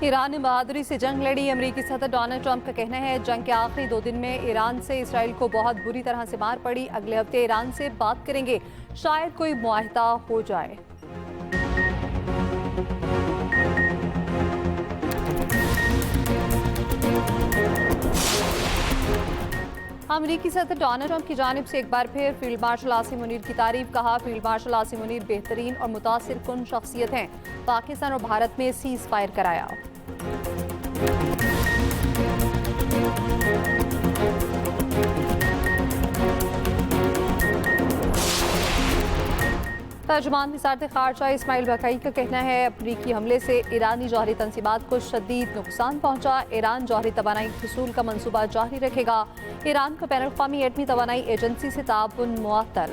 Iran ने बहादुरी से जंग लड़ी। अमेरिकी सदर डोनाल्ड ट्रंप का कहना है जंग के आखिरी 2 दिन में ईरान से इसराइल को बहुत बुरी तरह से मार पड़ी। अगले हफ्ते ईरान से बात करेंगे, शायद कोई मुआहदा हो जाए। अमेरिकी सदर डोनाल्ड ट्रंप की जानिब से एक बार फिर फील्ड मार्शल आसिम मुनीर की तारीफ। कहा, फील्ड मार्शल आसिम मुनीर बेहतरीन और मुतासिर कुन शख्सियत हैं। पाकिस्तान और भारत में सीज फायर कराया। तर्जुमान वज़ारत ख़ारजा इस्माइल बकाई का कहना है अमरीकी हमले से ईरानी जौहरी तंसीबात को शदीद नुकसान पहुंचा। ईरान जौहरी तवानाई हसूल का मनसूबा जारी रखेगा। ईरान का बैनुल अक़वामी एटमी तवानाई एजेंसी से ताउन मुअत्तल।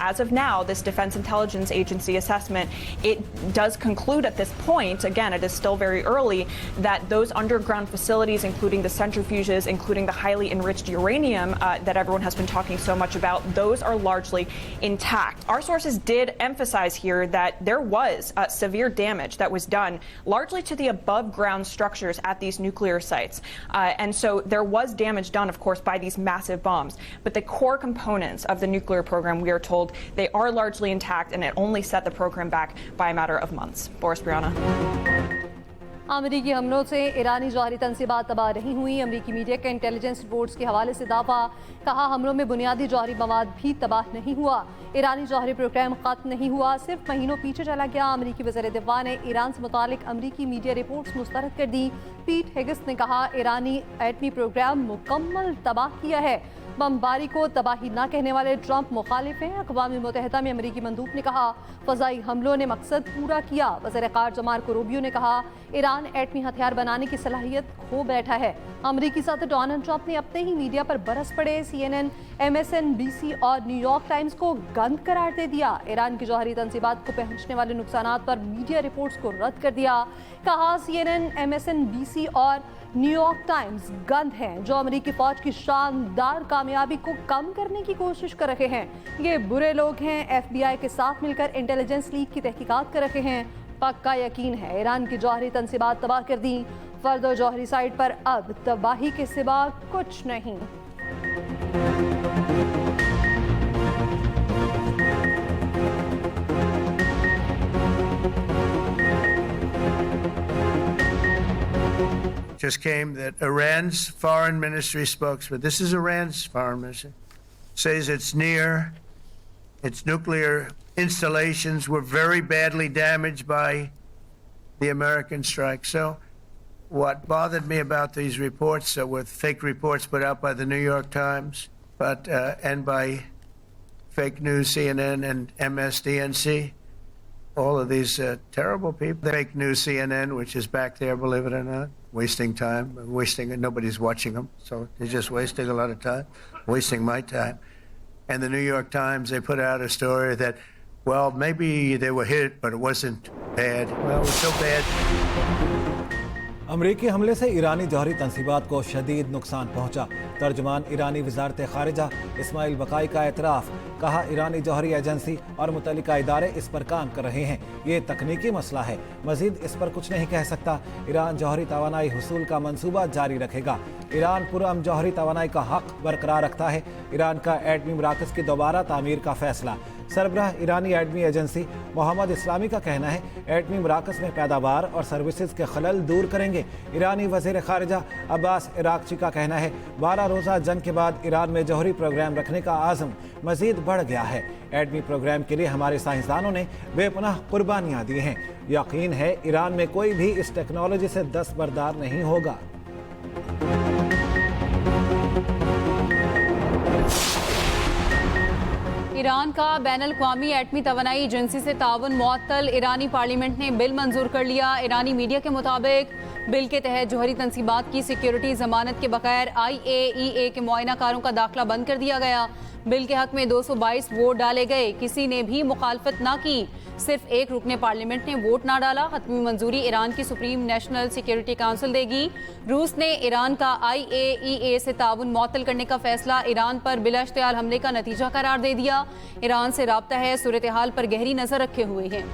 As of now, this Defense Intelligence Agency assessment, it does conclude at this point, again, it is still very early, that those underground facilities, including the centrifuges, including the highly enriched uranium that everyone has been talking so much about, those are largely intact. Our sources did emphasize here that there was severe damage that was done largely to the above ground structures at these nuclear sites. And so there was damage done, of course, by these massive bombs. But the core components of the nuclear program, we are told, they are largely intact, and it only set the program back by a matter of months. Boris Brianna. अमरीकी हमलों से ईरानी जौहरी तंसीबात तबाह नहीं हुई। अमरीकी media के intelligence reports के हवाले से दावा। कहा, हमलों में बुनियादी जौहरी मवाद भी तबाह नहीं हुआ। ईरानी जौहरी प्रोग्राम खत्म नहीं हुआ, सिर्फ महीनों पीछे चला गया। अमरीकी वज़ीर दिफा ने ईरान से मुतालिक अमरीकी मीडिया रिपोर्ट्स मुस्तरद कर दी। पीट हेगिस ने कहा, ईरानी एटमी प्रोग्राम मुकम्मल तबाह किया है। बमबारी को तबाही न कहने वाले ट्रंप मुखालिफ हैं। अक़वाम मुत्तहिदा में अमरीकी मंदूब ने कहा, फ़ज़ाई हमलों ने मकसद पूरा किया। वज़ीर ख़ारजा मार्को रूबियो ने कहा, ईरान एटमी हथियार बनाने की सलाहियत खो बैठा है। अमरीकी सदर डोनाल्ड ट्रंप ने अपने ही मीडिया पर बरस पड़े। CNN, MSNBC और न्यूयॉर्क टाइम्स को गंद करार दे दिया। ईरान की जौहरी तंसीबात को पहुंचने वाले नुकसानात पर मीडिया रिपोर्ट्स को रद्द कर दिया। कहा, CNN, MSNBC और न्यूयॉर्क टाइम्स गंद हैं जो अमेरिकी फौज की शानदार कामयाबी को कम करने की कोशिश कर रहे हैं। ये बुरे लोग हैं। FBI के साथ मिलकर इंटेलिजेंस लीक की तहकीकात कर रहे हैं। पक्का यकीन है ईरान की जौहरी तंसीबात तबाह कर दी। फर्दो जौहरी साइट पर अब तबाही के सिवा कुछ नहीं। Just came that Iran's foreign ministry spokesman, this is Iran's foreign ministry, says it's near its nuclear installations were very badly damaged by the American strike. So what bothered me about these reports were fake reports put out by the New York Times and by fake news CNN and MSDNC. All of these terrible people. Fake news CNN, which is back there, believe it or not, wasting time, nobody's watching them, so they're just wasting a lot of time, wasting my time. And the New York Times, they put out a story that, well, maybe they were hit, but it wasn't bad. Well, it was so bad. अमरीकी हमले से ईरानी जौहरी तंसीबात को शदीद नुकसान पहुंचा। तर्जुमान ईरानी वज़ारत ख़ारिजा इस्माइल बकाई का एतराफ़। कहा, ईरानी जौहरी agency और मुतल्लिका इदारे इस पर काम कर रहे हैं। ये तकनीकी मसला है, मज़ीद इस पर कुछ नहीं कह सकता। ईरान जौहरी तवानाई हसूल का मनसूबा जारी रखेगा। ईरान पुरअमन जौहरी तवानाई का हक़ बरकरार रखता है। ईरान का एटमी मराकज़ की दोबारा तामीर का फ़ैसला। सरबराह ईरानी एटमी एजेंसी मोहम्मद इस्लामी का कहना है, एटमी मराकज़ में पैदावार और सर्विसेज के खलल दूर करेंगे। ईरानी वज़ीर ख़ारिजा अब्बास इराक़ची का कहना है, 12 रोज़ा जंग के बाद ईरान में जौहरी प्रोग्राम रखने का आज़म मज़ीद बढ़ गया है। एटमी प्रोग्राम के लिए हमारे साइंसदानों ने बेपनाह कुर्बानियाँ दी हैं। यकीन है ईरान में कोई भी इस टेक्नोलॉजी से दस्तबरदार नहीं होगा। ईरान का बैनुल अक़वामी एटमी तवानाई एजेंसी से ताउन मुअत्तल। ईरानी पार्लियामेंट ने बिल मंजूर कर लिया। ईरानी मीडिया के मुताबिक बिल के तहत जौहरी तंसीबात की सिक्योरिटी जमानत के बगैर IAEA के मुआयनाकारों का दाखिला बंद कर दिया गया। बिल के हक में 222 वोट डाले गए, किसी ने भी मुखालफत ना की। सिर्फ एक रुकने पार्लियामेंट ने वोट ना डाला। हतमी मंजूरी ईरान की सुप्रीम नेशनल सिक्योरिटी काउंसिल देगी। रूस ने ईरान का IAEA से ताउन मुअत्तल करने का फैसला ईरान पर बिला इश्तियाल हमले का नतीजा करार दे दिया। ईरान से राब्ता है, सूरत हाल पर गहरी नजर रखे हुए हैं।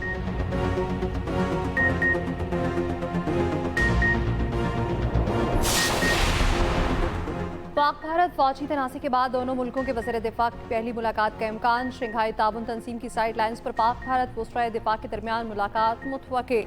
पाक भारत फौजी तनाज़े के बाद दोनों मुल्कों के वज़ीर दिफा की पहली मुलाकात का इम्कान। शंघाई ताउन तंजीम की साइड लाइन्स पर पाक भारत वज़ीर दिफा के दरमियान मुलाकात मुतवक्के।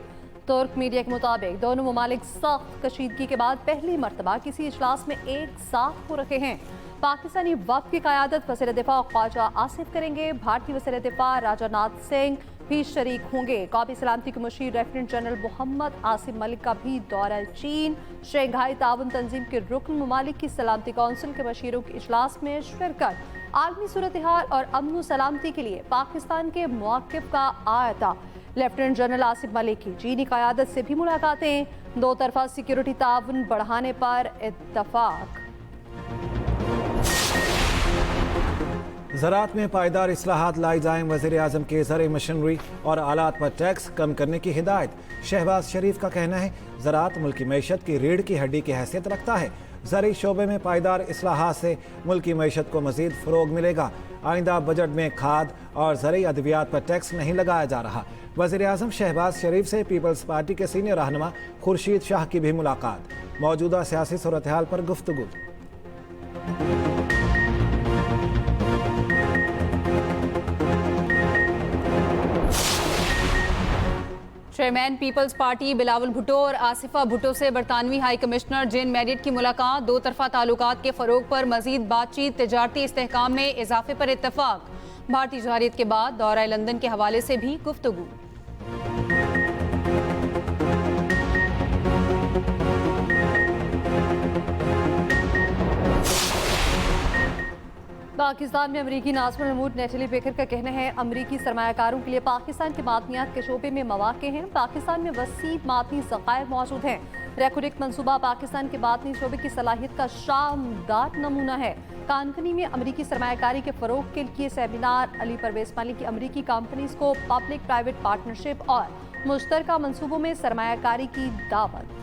तुर्क मीडिया के मुताबिक दोनों ममालिक सख्त कशीदगी के बाद पहली मरतबा किसी इजलास में एक साथ हो रहे हैं। पाकिस्तानी वफ़द की क़यादत वज़ीर दिफा ख्वाजा आसिफ करेंगे। भारतीय वज़ीर दिफा राजनाथ सिंह भी शरीक होंगे। कौमी सलामती के मुशीर लेफ्टिनेंट जनरल मोहम्मद आसिम मलिक का भी दौरा चीन। शंघाई ताउन तंजीम के रुकन ममालिक की सलामती कौंसिल के मशीरों के इजलास में शिरकत। आलमी सूरत हाल और अमन सलामती के लिए पाकिस्तान के मौक़िफ़ का आयता। लेफ्टिनेंट जनरल आसिम मलिक की चीनी क़यादत से भी मुलाकातें। दो तरफा सिक्योरिटी ताउन बढ़ाने पर इत्तफाक। ज़राअत में पायदार इस्लाहात लाई जाएं। वज़ीर आज़म के ज़र मशीनरी और आलात पर टैक्स कम करने की हिदायत। शहबाज शरीफ का कहना है ज़राअत मुल्की मईशत की रीढ़ की हड्डी की हैसियत रखता है। ज़रूरी शोबे में पायदार इस्लाहात से मुल्की मईशत को मज़ीद फ़रोग मिलेगा। आइंदा बजट में खाद और ज़रूरी अद्वियात पर टैक्स नहीं लगाया जा रहा। वज़ीर आज़म शहबाज शरीफ से पीपल्स पार्टी के सीनियर रहनुमा खुर्शीद शाह की भी मुलाकात। मौजूदा सियासी सूरत हाल पर गुफ्तगू। चेयरमैन पीपल्स पार्टी बिलावल भुट्टो और आसिफा भुट्टो से बरतानवी हाई कमिश्नर जेन मैरिट की मुलाकात। दो तरफा ताल्लुकात के फरोग पर मजीद बातचीत। तिजारती इस्तेहकाम में इजाफे पर इत्तफाक। भारतीय जौहरियत के बाद दौरा लंदन के हवाले से भी गुफ्तगू। पाकिस्तान में अमरीकी नाज़िम महमूद नेटली बेकर का कहना है अमरीकी सरमायाकारों के लिए पाकिस्तान के मादनियात के शोबे में मौक़े हैं। पाकिस्तान में वसी मादनी ज़खायर मौजूद हैं। रेकोडिक मनसूबा पाकिस्तान के मादनी शोबे की सलाहियत का शानदार नमूना है। कानकनी में अमरीकी सरमायाकारी के फ़रोग के लिए सेमिनार। अली परवेज़ मालिक की अमरीकी कंपनीज को पब्लिक प्राइवेट पार्टनरशिप और मुश्तरका मनसूबों में सरमायाकारी की दावत।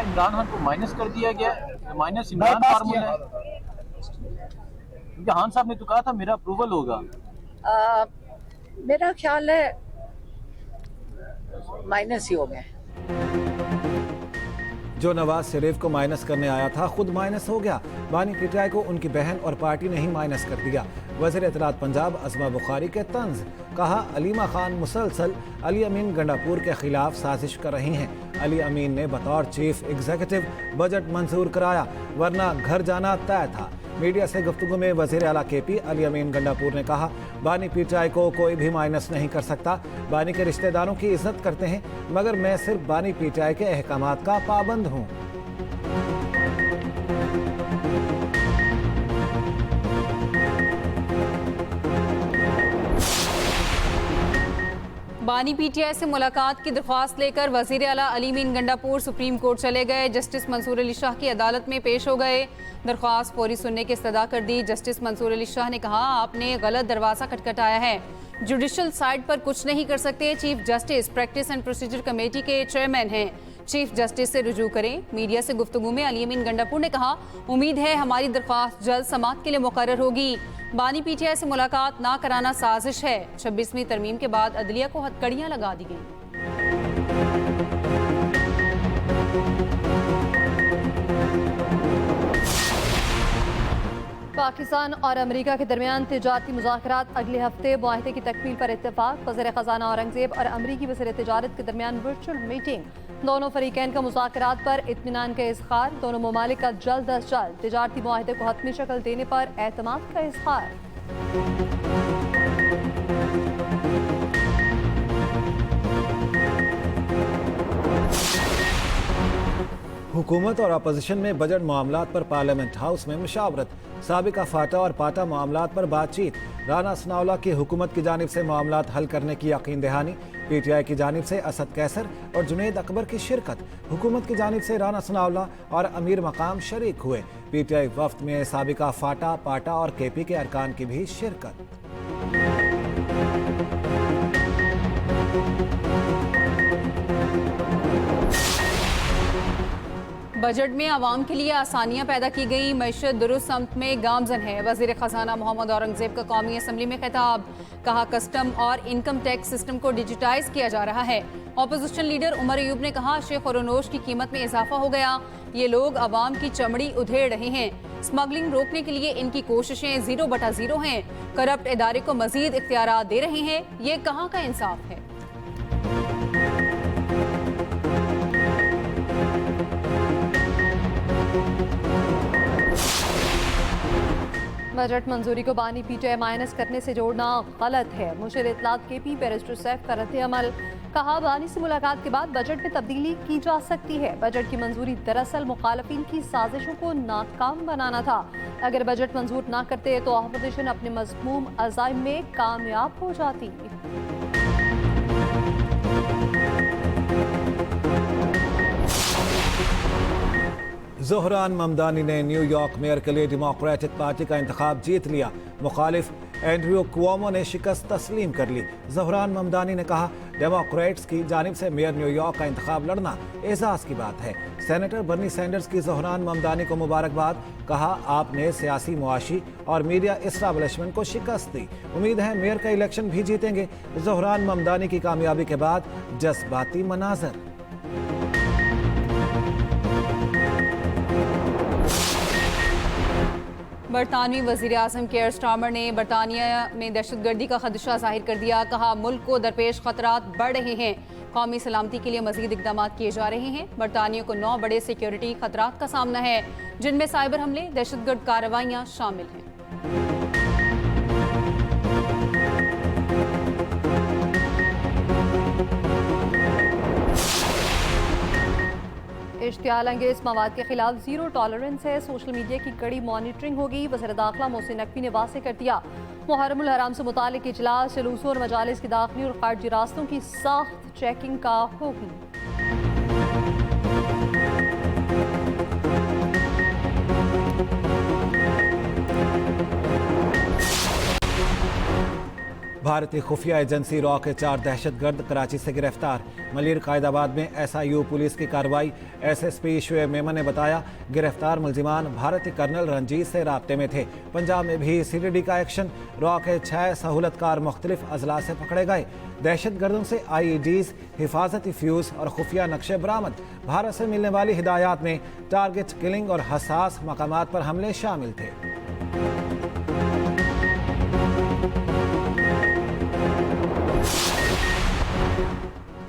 इमरान खान को माइनस कर दिया गया। माइनस इमरान फार्मूला है, क्योंकि खान साहब ने तो कहा था मेरा अप्रूवल होगा। मेरा ख्याल है माइनस ही हो गया। जो नवाज शरीफ को माइनस करने आया था खुद माइनस हो गया। बानी पीटीआई को उनकी बहन और पार्टी ने ही माइनस कर दिया। वज़ीर इत्तलात पंजाब अज़मा बुखारी के तंज। कहा अलीमा खान मुसलसल अली अमीन गंडापुर के खिलाफ साजिश कर रही हैं। अली अमीन ने बतौर चीफ एग्जीक्यूटिव बजट मंजूर कराया, वरना घर जाना तय था। मीडिया से गुफ्तगू में वज़ीर आला KP अली अमीन गंडापुर ने कहा बानी पीटीआई को कोई भी माइनस नहीं कर सकता। बानी के रिश्तेदारों की इज्जत करते हैं, मगर मैं सिर्फ बानी पीटीआई के अहकामात का पाबंद हूँ। बानी पीटीआई से मुलाकात की दरख्वास्त लेकर वज़ीर आला अली अमीन गंडापुर सुप्रीम कोर्ट चले गए। जस्टिस मंसूर अली शाह की अदालत में पेश हो गए। दरख्वास्त फौरी सुनने की इस्तदा कर दी। जस्टिस मंसूर अली शाह ने कहा आपने गलत दरवाज़ा खटखटाया है, जुडिशल साइड पर कुछ नहीं कर सकते। Chief justice practice and procedure committee के चेयरमैन हैं, चीफ जस्टिस से रुजू करें। मीडिया से गुफ्तगू में अली अमीन गंडापुर ने कहा उम्मीद है हमारी दरख्वास्त जल्द समाअत के लिए मुकर्रर होगी। बानी पीटीआई से मुलाकात ना कराना साजिश है। 26वीं तरमीम के बाद अदलिया को हथकड़ियां लगा दी गई। पाकिस्तान और अमेरिका के दरमियान तिजारती मुज़ाकरात अगले हफ्ते। मुआहदे की तकमील पर इत्तेफाक। वज़ीर ख़ज़ाना औरंगज़ेब और अमरीकी वज़ीर तिजारत के दरमियान वर्चुअल मीटिंग। दोनों फरीकैन का मुज़ाकरात पर इत्मीनान का इज़हार। दोनों ममालिक का जल्द अज जल्द तिजारती मुआहदे को हतमी शक्ल देने पर एतमाद का इज़हार। हुकूमत और अपोजिशन में बजट मामलात पर पार्लियामेंट हाउस में मुशावरत। साबिका फाटा और पाटा मामलात पर बातचीत। राना सनाउल्लाह की हुकूमत की जानिब से मामलात हल करने की यकीन दहानी। PTI की जानिब से असद कैसर और जुनैद अकबर की शिरकत। हुकूमत की जानिब से राना सनाउल्लाह और अमीर मकाम शरीक हुए। PTI वफ्द में साबिका फाटा, पाटा और KP के अरकान की भी शिरकत। बजट में आवाम के लिए आसानियां पैदा की गई। मईशत दुरुस्त सम्त में गामजन है। वजीर खजाना मोहम्मद औरंगजेब का कौमी असम्बली में खिताब। कहा कस्टम और इनकम टैक्स सिस्टम को डिजिटाइज किया जा रहा है। अपोजिशन लीडर उमर अयूब ने कहा शेख और नोश की कीमत में इजाफा हो गया। ये लोग आवाम की चमड़ी उधेड़ रहे हैं। स्मगलिंग रोकने के लिए इनकी कोशिशें 0/0 हैं। करप्ट इदारे को मजीद इख्तियारात दे रहे हैं। ये कहाँ का इंसाफ है। बजट मंजूरी को बानी PTI माइनस करने से जोड़ना गलत है। मुशीर इत्तलात KP बैरिस्टर सैफ का रद्द अमल। कहा बानी से मुलाकात के बाद बजट में तब्दीली की जा सकती है। बजट की मंजूरी दरअसल मुखालफिन की साजिशों को नाकाम बनाना था। अगर बजट मंजूर ना करते तो अपोजिशन अपने मज़मूम अज़ाइम में कामयाब हो जाती। ज़ोहरान ममदानी ने न्यूयॉर्क मेयर के लिए डेमोक्रेटिक पार्टी का इंतखाब जीत लिया। मुखालिफ एंड्रयू कुओमो ने शिकस्त तस्लीम कर ली। ज़ोहरान ममदानी ने कहा डेमोक्रेट्स की जानिब से मेयर न्यूयॉर्क का इंतखाब लड़ना एजाज़ की बात है। सेनेटर बर्नी सैंडर्स की ज़ोहरान ममदानी को मुबारकबाद। कहा आपने सियासी, मुआशी और मीडिया इस्टेब्लिशमेंट को शिकस्त दी। उम्मीद है मेयर का इलेक्शन भी जीतेंगे। ज़ोहरान ममदानी की कामयाबी के बाद जज्बाती मनाजर। बरतानवी वज़ीर आज़म केयर स्टार्मर ने बरतानिया में दहशतगर्दी का खदशा जाहिर कर दिया। कहा मुल्क को दरपेश खतरात बढ़ रहे हैं। कौमी सलामती के लिए मजीद इकदाम किए जा रहे हैं। बरतानिया को 9 बड़े सिक्योरिटी खतरात का सामना है, जिनमें साइबर हमले, दहशतगर्द कार्रवाइयाँ शामिल हैं। इश्तियाल अंगेज मवाद के खिलाफ 0 टॉलरेंस है। सोशल मीडिया की कड़ी मॉनिटरिंग होगी। वज़ीर दाखिला मोहसिन नकवी ने वाज़ेह कर दिया। मुहर्रमुल हराम से मुतालिक इजलास, जुलूसों और मजालिस की दाखिली और खारजी रास्तों की सख्त चेकिंग का हुक्म। भारतीय खुफिया एजेंसी रॉ के 4 दहशतगर्द कराची से गिरफ्तार। मलिर कायदाबाद में SIU पुलिस की कार्रवाई। SSP शुएब मेमन ने बताया गिरफ्तार मुलजिमान भारतीय कर्नल रंजीत से राब्ते में थे। पंजाब में भी CDD का एक्शन। रॉ के 6 सहूलतकार मुख्तलिफ अजला से पकड़े गए। दहशतगर्दों से IEDs, हिफाजती फ्यूज और खुफिया नक्शे बरामद। भारत से मिलने वाली हिदायत में टारगेट किलिंग और हसास मकामात पर हमले शामिल थे।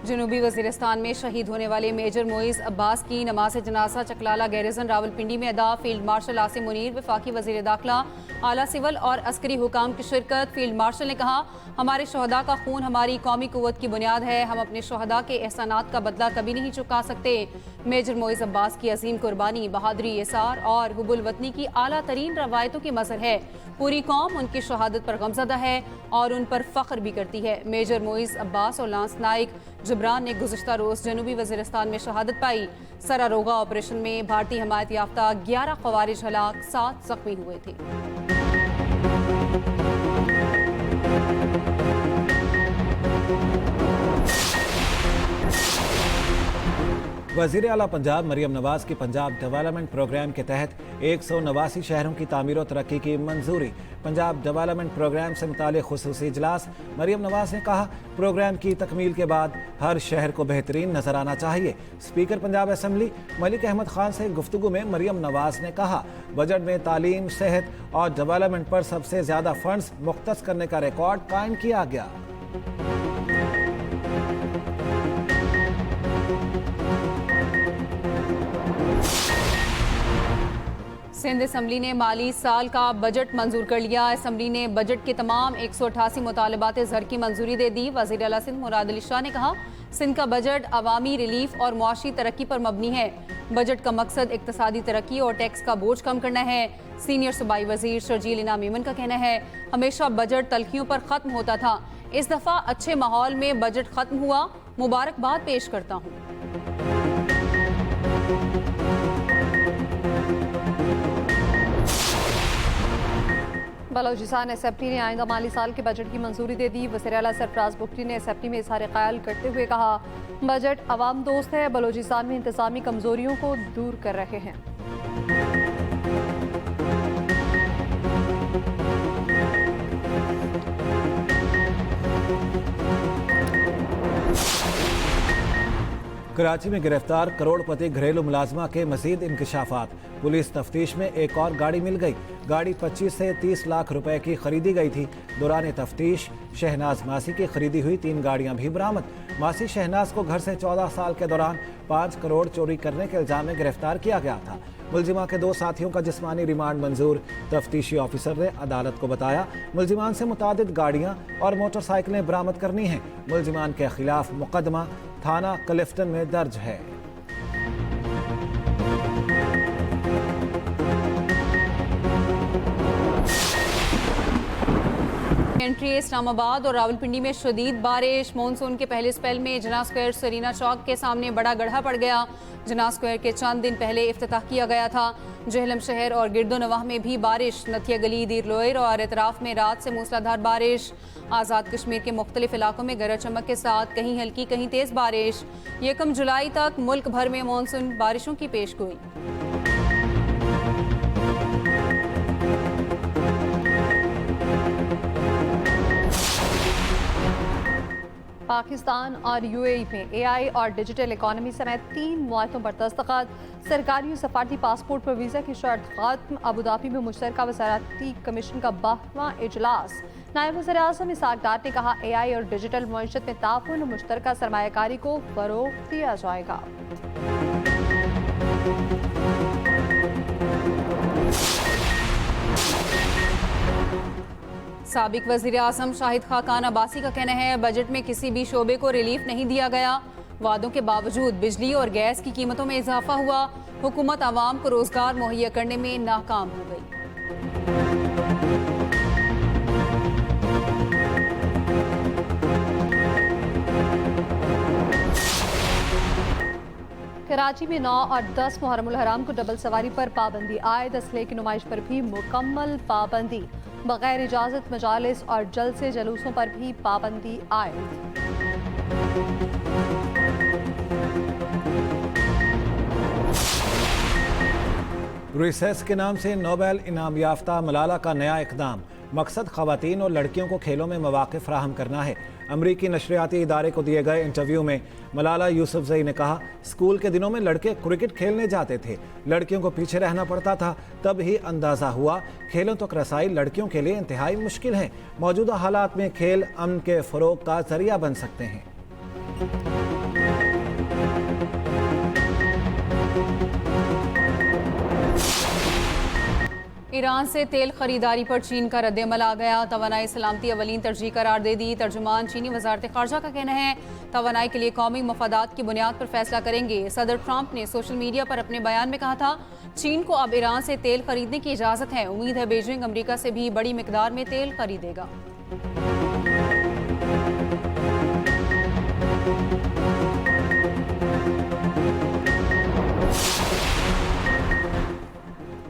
जनूबी वजीरिस्तान में शहीद होने वाले मेजर मोइज अब्बास की नमाज जनाजा चकलाला गैरिजन रावलपिंडी में अदा। फील्ड मार्शल आसिम मुनीर, वफाकी वजीर दाखिला, आला सिविल और अस्करी हुकाम की शिरकत। फील्ड मार्शल ने कहा हमारे शहदा का खून हमारी कौमी कुव्वत की बुनियाद है। हम अपने शहदा के एहसानात का बदला कभी नहीं चुका सकते। मेजर मोइज अब्बास की अजीम कुर्बानी, बहादुरी, इसार और हुब्बुल वतनी की आला तरीन रवायतों की मजहर है। पूरी कौम उनकी शहादत पर गमजदा है और उन पर फख्र भी करती है। मेजर मोइज अब्बास और लांस नाइक जबरान ने गुज़िश्ता रोज़ जनूबी वज़ीरिस्तान में शहादत पाई। सरारोगा ऑपरेशन में भारतीय हमायत याफ्ता 11 ख़वारिज हलाक, 7 जख्मी हुए थे। वज़ीर आला पंजाब मरियम नवाज की पंजाब डेवलपमेंट प्रोग्राम के तहत 189 शहरों की तामीर और तरक्की की मंजूरी। पंजाब डेवलपमेंट प्रोग्राम से मुतालिक खुसूसी इजलास। मरियम नवाज ने कहा प्रोग्राम की तकमील के बाद हर शहर को बेहतरीन नजर आना चाहिए। स्पीकर पंजाब असम्बली मलिक अहमद खान से गुफ्तगू में मरियम नवाज ने कहा बजट में तालीम, सेहत और डेवलपमेंट पर सबसे ज्यादा फंड्स मुख्तस करने का रिकॉर्ड कायम किया गया। सिंध असम्बली ने माली साल का बजट मंजूर कर लिया। असम्बली ने बजट के तमाम 188 मुतालबात ज़र की मंजूरी दे दी। वज़ीर आला सिंध मुराद अली शाह ने कहा, सिंध का बजट अवामी रिलीफ और मुआशी तरक्की पर मबनी है। बजट का मकसद इक्तसादी तरक्की और टैक्स का बोझ कम करना है। सीनियर सूबाई वजीर शर्जील इनाम मेमन का कहना है, हमेशा बजट तलखियों पर ख़त्म होता था, इस दफ़ा अच्छे माहौल में बजट ख़त्म हुआ, मुबारकबाद पेश करता हूँ। बलोचिस्तान असेंबली ने आइंदा माली साल के बजट की मंजूरी दे दी। वज़ीर आला सरफराज बुखरी ने असेंबली में इज़हार ख्याल करते हुए कहा, बजट अवाम दोस्त है, बलोचिस्तान में इंतज़ामी कमजोरियों को दूर कर रहे हैं। कराची में गिरफ्तार करोड़पति घरेलू मुलाजमा के मजीद इंकशाफात। पुलिस तफ्तीश में एक और गाड़ी मिल गई। गाड़ी 25 से 30 लाख रुपए की खरीदी गई थी। दौरान तफ्तीश शहनाज मासी की खरीदी हुई 3 गाड़ियां भी बरामद। मासी शहनाज को घर से 14 साल के दौरान 5 करोड़ चोरी करने के इल्जाम में गिरफ्तार किया गया था। मुलजिमा के 2 साथियों का जिस्मानी रिमांड मंजूर। तफ्तीशी ऑफिसर ने अदालत को बताया, मुलजिमान से मुतादिद गाड़ियां और मोटरसाइकिलें बरामद करनी हैं। मुलजिमान के खिलाफ मुकदमा थाना क्लिफ्टन में दर्ज है। एंट्री इस्लामाबाद और रावलपिंडी में शदीद बारिश। मानसून के पहले स्पेल में जना स्क्वायर सरीना चौक के सामने बड़ा गड्ढा पड़ गया। जना स्क्वायर के चंद दिन पहले इफ्तिताह किया गया था। जहलम शहर और गिरदो नवाह में भी बारिश। नथिया गली, दीर लोयर और एतराफ में रात से मूसलाधार बारिश। आज़ाद कश्मीर के मुख्तलिफ इलाकों में गरज चमक के साथ कहीं हल्की कहीं तेज बारिश। 1 जुलाई तक मुल्क भर में मानसून बारिशों की पेशगोई। पाकिस्तान और यूएई में एआई और डिजिटल इकॉनमी समेत 3 मुआहदों पर दस्तखत। सरकारी और सफारती पासपोर्ट पर वीज़ा की शर्त खत्म। अबूधाबी में मुश्तरका वज़ारती कमीशन का 12वां इजलास। नायब वज़ीर आज़म इसहाक डार ने कहा, एआई और डिजिटल मईशत में ताउन और मुश्तरका सरमायाकारी को फ़रोग़ दिया जाएगा। साबिक वज़ीर आज़म शाहिद खाकान अब्बासी का कहना है, बजट में किसी भी शोबे को रिलीफ नहीं दिया गया। वादों के बावजूद बिजली और गैस की कीमतों में इजाफा हुआ। हुकूमत आवाम को रोजगार मुहैया करने में नाकाम हो गई। कराची में 9 और 10 मुहर्रमुल हराम को डबल सवारी पर पाबंदी आयद। असले की नुमाइश पर भी मुकम्मल पाबंदी। बगैर इजाज़त मजालिस और जलसे जलूसों पर भी पाबंदी आयद। रिसेस के नाम से नोबेल इनाम याफ्ता मलाला का नया इकदाम। मकसद ख़वातीन और लड़कियों को खेलों में मौक़े फराहम करना है। अमरीकी नशरियाती इदारे को दिए गए इंटरव्यू में मलाला यूसुफजई ने कहा, स्कूल के दिनों में लड़के क्रिकेट खेलने जाते थे, लड़कियों को पीछे रहना पड़ता था। तब ही अंदाज़ा हुआ खेलों तक रसाई लड़कियों के लिए इंतहाई मुश्किल है। मौजूदा हालात में खेल अमन के फ़रोग़ का ज़रिया बन सकते हैं। ईरान से तेल खरीदारी पर चीन का रद्दअमल आ गया। तवानाई सलामती अवलीन तरजीह करार दे दी। तर्जुमान चीनी वजारत ख़ारजा का कहना है, तवानाई के लिए कौमी मफादात की बुनियाद पर फैसला करेंगे। सदर ट्रंप ने सोशल मीडिया पर अपने बयान में कहा था, चीन को अब ईरान से तेल खरीदने की इजाज़त है। उम्मीद है बीजिंग अमरीका से भी बड़ी मिकदार में तेल खरीदेगा।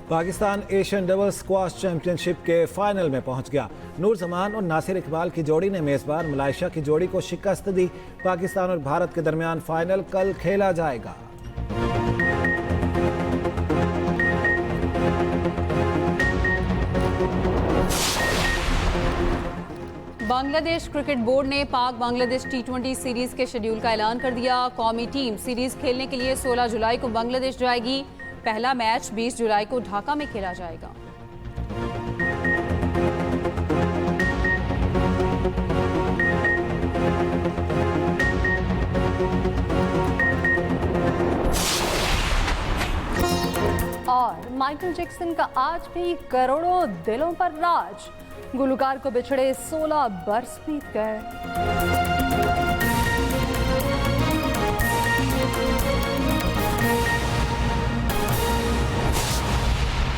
Pakistan Asian double squash championship के फाइनल में पहुंच गया। नूर जमान और नासिर इकबाल की जोड़ी ने मेज़बान मलेशिया की जोड़ी को शिकस्त दी। पाकिस्तान और भारत के दरमियान फाइनल कल खेला जाएगा। बांग्लादेश क्रिकेट बोर्ड ने पाक बांग्लादेश T20 सीरीज के शेड्यूल का ऐलान कर दिया। कौमी टीम सीरीज खेलने के लिए 16 जुलाई को बांग्लादेश जाएगी। पहला मैच 20 जुलाई को ढाका में खेला जाएगा। और और माइकल जैक्सन का आज भी करोड़ों दिलों पर राज। गुलकार को बिछड़े 16 बरस बीत गए।